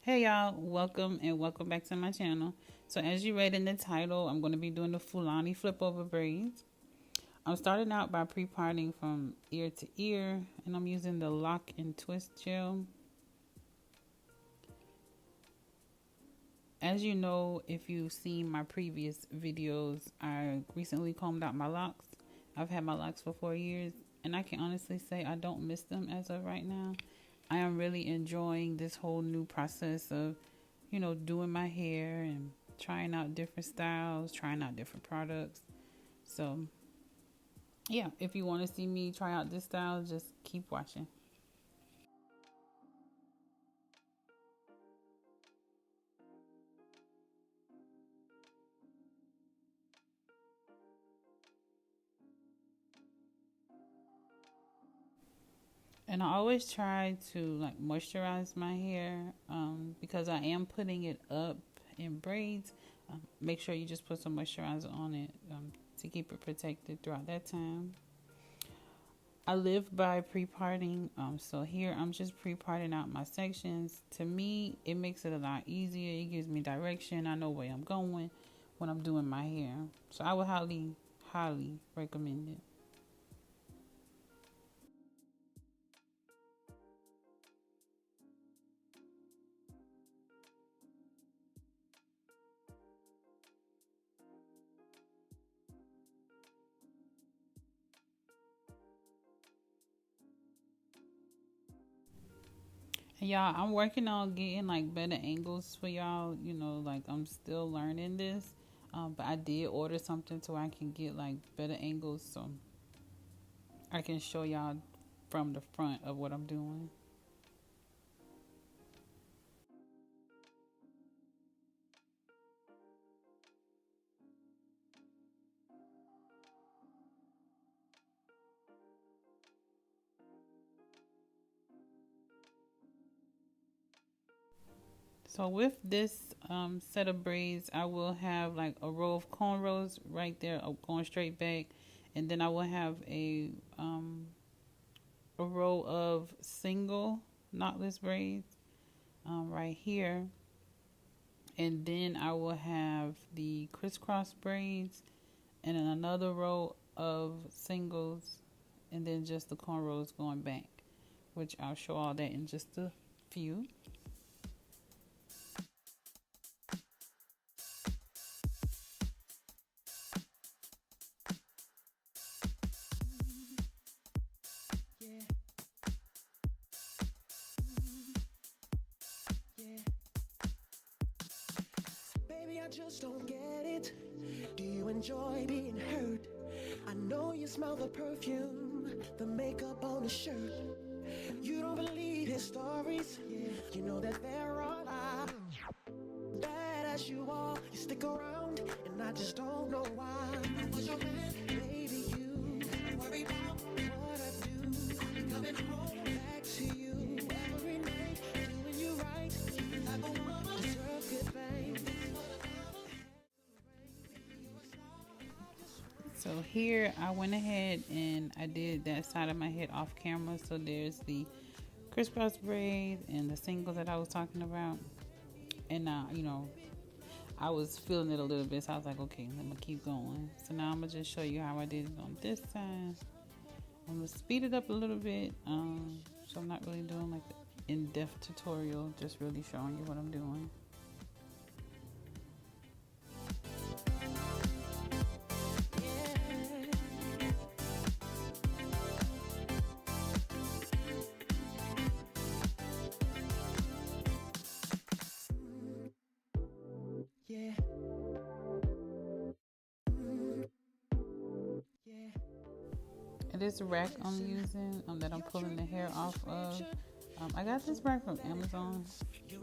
Hey y'all, welcome and welcome back to my channel. So as you read in the title, I'm going to be doing the Fulani flip over braids. I'm starting out by pre-parting from ear to ear, and I'm using the lock and twist gel. As you know, if you've seen my previous videos, I recently combed out my locks. I've had my locks for 4 years, and I can honestly say I don't miss them as of right now. I am really enjoying this whole new process of, doing my hair and trying out different styles, trying out different products. So, yeah, if you want to see me try out this style, just keep watching. And I always try to like moisturize my hair because I am putting it up in braids. Make sure you just put some moisturizer on it to keep it protected throughout that time. I live by pre-parting, so here I'm just pre-parting out my sections. To me, it makes it a lot easier. It gives me direction. I know where I'm going when I'm doing my hair. So I would highly recommend it. And y'all, I'm working on getting like better angles for y'all. Like I'm still learning this. But I did order something so I can get like better angles so I can show y'all from the front of what I'm doing. So with this set of braids, I will have like a row of cornrows right there going straight back. And then I will have a row of single knotless braids right here. And then I will have the crisscross braids and then another row of singles and then just the cornrows going back, which I'll show all that in just a few. Baby, I just don't get it. Do you enjoy being hurt? I know you smell the perfume, the makeup on the shirt. You don't believe his stories. You know that they're all lies. Bad as you are, you stick around, and I just don't know why. I was your man, baby, you. Don't worry about what I do. I'll be coming home back to you every night, doing you right. The type of woman deserve good things. So here I went ahead and I did that side of my head off camera. So there's the crisscross braid and the singles that I was talking about. And now, I was feeling it a little bit. So I was like, okay, let me keep going. So now I'm going to just show you how I did it on this side. I'm going to speed it up a little bit. So I'm not really doing like the in-depth tutorial, just really showing you what I'm doing. Yeah. And this rack I'm using that I'm pulling the hair off of, I got this rack from Amazon.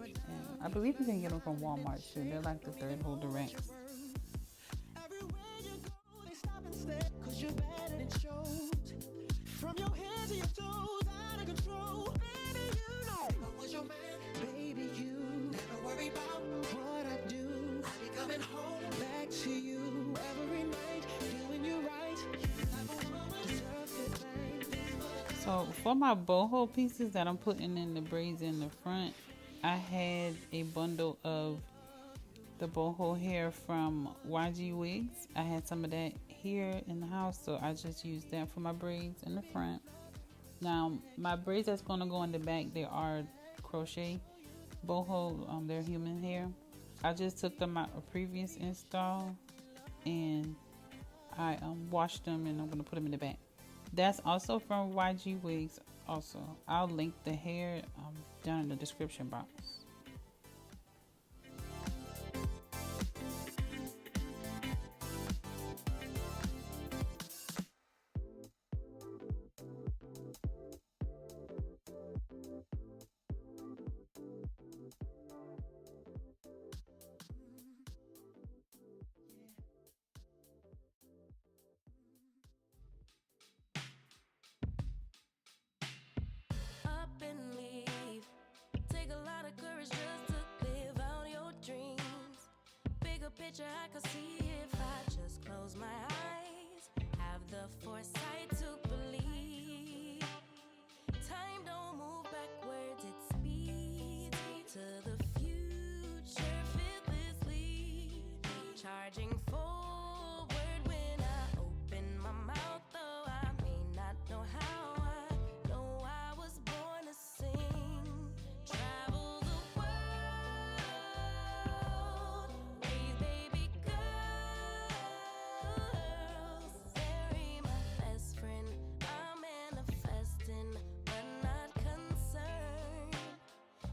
And I believe you can get them from Walmart too. They're like the third holder racks. Cause you're bad and it shows. From your head to your toes, out of control. Baby, you know I was your man. Baby, you never worry about what I do. I'll be coming home back to you every night, doing you right. Deserve good things. So for my boho pieces that I'm putting in the braids in the front, I had a bundle of the boho hair from YG Wigs. I had some of that here in the house, so I just used that for my braids in the front. Now my braids that's going to go in the back, they are crochet boho. They're human hair. I just took them out a previous install and I washed them, and I'm going to put them in the back. That's also from YG Wigs. Also, I'll link the hair down in the description box. Up and leave. Take a lot of courage just to live out your dreams. Bigger picture I could see if I just close my eyes. Have the foresight to believe. Time don't move backwards, it speeds to the future fearlessly. Charging forward when I open my mouth, though I may not know how. I know I was born to sing. Travel the world, raise baby girls. Bury my best friend. I'm manifesting, but not concerned.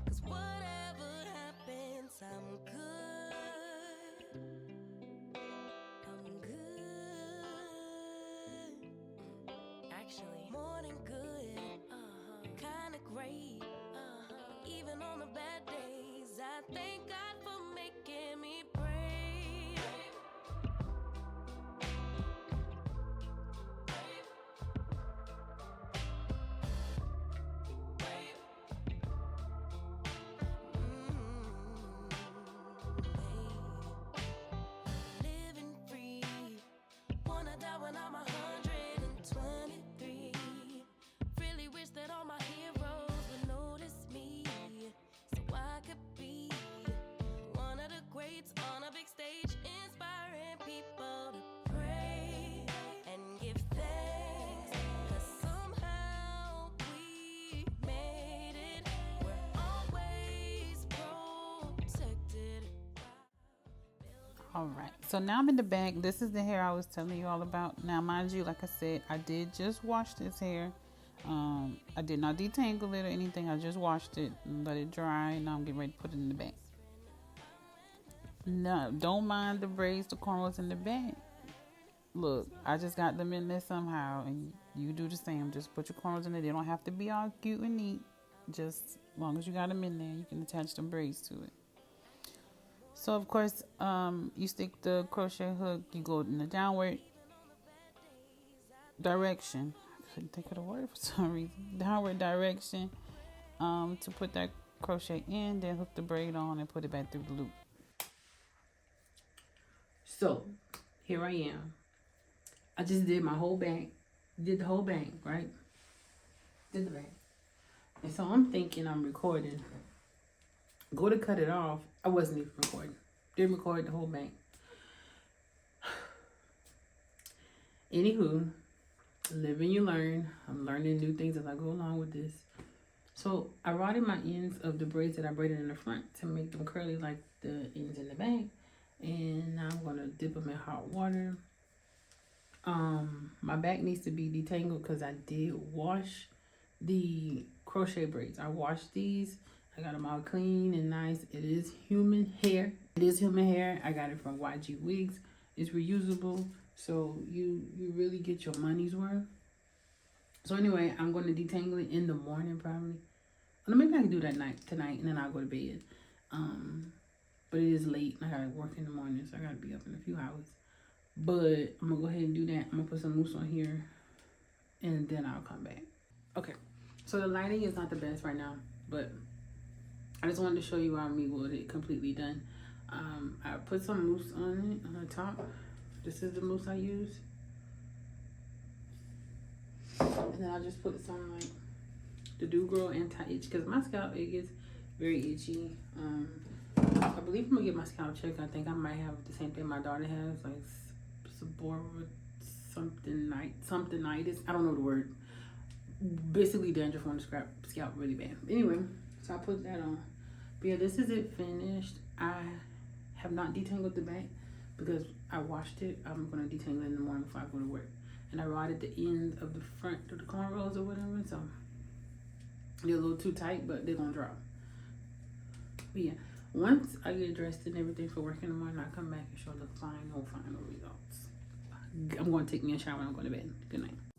'Cause whatever happens, I'm good. I'm good. Actually, more than good. Kinda great. Even on the bad days, I thank God for making me brave. Living free. Wanna die when I'm 123. Really wish that all my heroes would notice me, so I could be one of the greats on a big stage, inspiring people to pray and give thanks. 'Cause somehow we made it. We're always protected. All right, so now I'm in the back. This is the hair I was telling you all about. Now, mind you, like I said, I did just wash this hair. I did not detangle it or anything. I just washed it and let it dry, and now I'm getting ready to put it in the back. No, don't mind the braids, the cornrows in the back. Look, I just got them in there somehow, and you do the same. Just put your cornrows in there. They don't have to be all cute and neat. Just as long as you got them in there, you can attach them braids to it. So of course, you stick the crochet hook. You go in the downward direction. I couldn't think of the word for some reason. Downward direction to put that crochet in. Then hook the braid on and put it back through the loop. So here I am. I just did my whole back. Did the whole back, right? Did the back. And so I'm thinking I'm recording. Go to cut it off. I wasn't even recording. Didn't record the whole back. Anywho, live and you learn. I'm learning new things as I go along with this. So I rotted my ends of the braids that I braided in the front to make them curly like the ends in the back. And now I'm gonna dip them in hot water. My back needs to be detangled because I did wash the crochet braids. I washed these. I got them all clean and nice. It is human hair. It is human hair. I got it from YG Wigs. It's reusable, so you really get your money's worth. So anyway, I'm going to detangle it in the morning probably. Or maybe I can do that tonight, and then I'll go to bed. But it is late, and I gotta work in the morning, so I gotta be up in a few hours. But I'm gonna go ahead and do that. I'm gonna put some mousse on here, and then I'll come back. Okay, so the lighting is not the best right now, but I just wanted to show you me with it completely done. I put some mousse on it, on the top. This is the mousse I use. And then I'll just put some like the Do Grow anti-itch, because my scalp, it gets very itchy. I believe I'm gonna get my scalp checked. I think I might have the same thing my daughter has, like seborrheic somethingitis. I don't know the word. Basically dandruff on the scalp really bad. Anyway, so I put that on. But yeah, this is it finished. I have not detangled the back because I washed it. I'm gonna detangle it in the morning before I go to work. And I rotted the ends of the front of the cornrows or whatever, so they're a little too tight, but they're gonna drop. But yeah, once I get dressed and everything for work in the morning, I come back and show the final results. I'm gonna take me a shower and I'm going to bed. Good night.